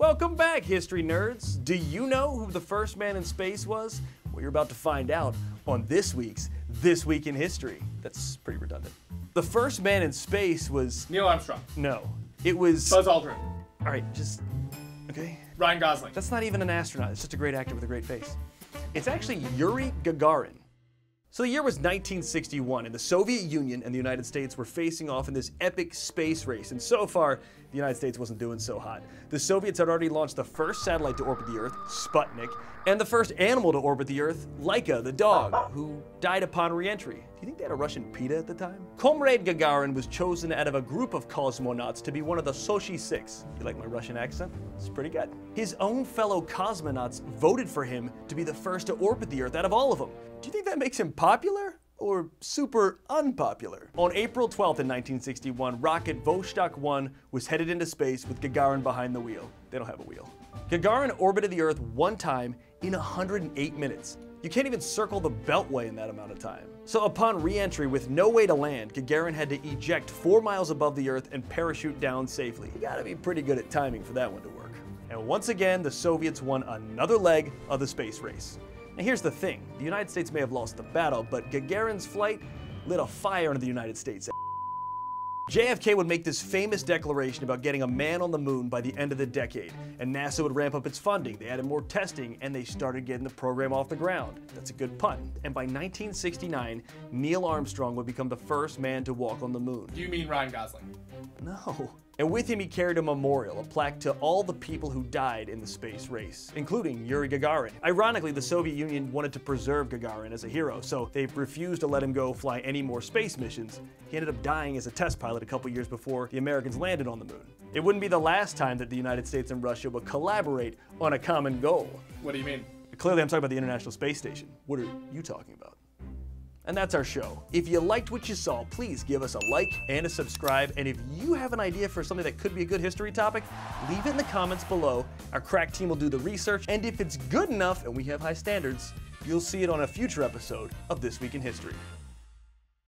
Welcome back, history nerds. Do you know who the first man in space was? Well, you're about to find out on this week's This Week in History. That's pretty redundant. The first man in space was... Neil Armstrong. No. It was... Buzz Aldrin. All right, just... Okay. Ryan Gosling. That's not even an astronaut. It's just a great actor with a great face. It's actually Yuri Gagarin. So the year was 1961, and the Soviet Union and the United States were facing off in this epic space race, and so far, the United States wasn't doing so hot. The Soviets had already launched the first satellite to orbit the Earth, Sputnik, and the first animal to orbit the Earth, Laika, the dog, who died upon re-entry. Do you think they had a Russian PETA at the time? Comrade Gagarin was chosen out of a group of cosmonauts to be one of the Sochi 6. You like my Russian accent? It's pretty good. His own fellow cosmonauts voted for him to be the first to orbit the Earth out of all of them. Do you think that makes him popular or super unpopular? On April 12th in 1961, rocket Vostok 1 was headed into space with Gagarin behind the wheel. They don't have a wheel. Gagarin orbited the Earth one time in 108 minutes. You can't even circle the Beltway in that amount of time. So upon re-entry with no way to land, Gagarin had to eject 4 miles above the Earth and parachute down safely. You gotta be pretty good at timing for that one to work. And once again, the Soviets won another leg of the space race. Now here's the thing, the United States may have lost the battle, but Gagarin's flight lit a fire under the United States. JFK would make this famous declaration about getting a man on the moon by the end of the decade, and NASA would ramp up its funding, they added more testing, and they started getting the program off the ground. That's a good pun. And by 1969, Neil Armstrong would become the first man to walk on the moon. Do you mean Ryan Gosling? No. And with him he carried a memorial, a plaque to all the people who died in the space race, including Yuri Gagarin. Ironically, the Soviet Union wanted to preserve Gagarin as a hero, so they refused to let him go fly any more space missions. He ended up dying as a test pilot a couple years before the Americans landed on the moon. It wouldn't be the last time that the United States and Russia would collaborate on a common goal. What do you mean? Clearly I'm talking about the International Space Station. What are you talking about? And that's our show. If you liked what you saw, please give us a like and a subscribe. And if you have an idea for something that could be a good history topic, leave it in the comments below. Our crack team will do the research. And if it's good enough, and we have high standards, you'll see it on a future episode of This Week in History.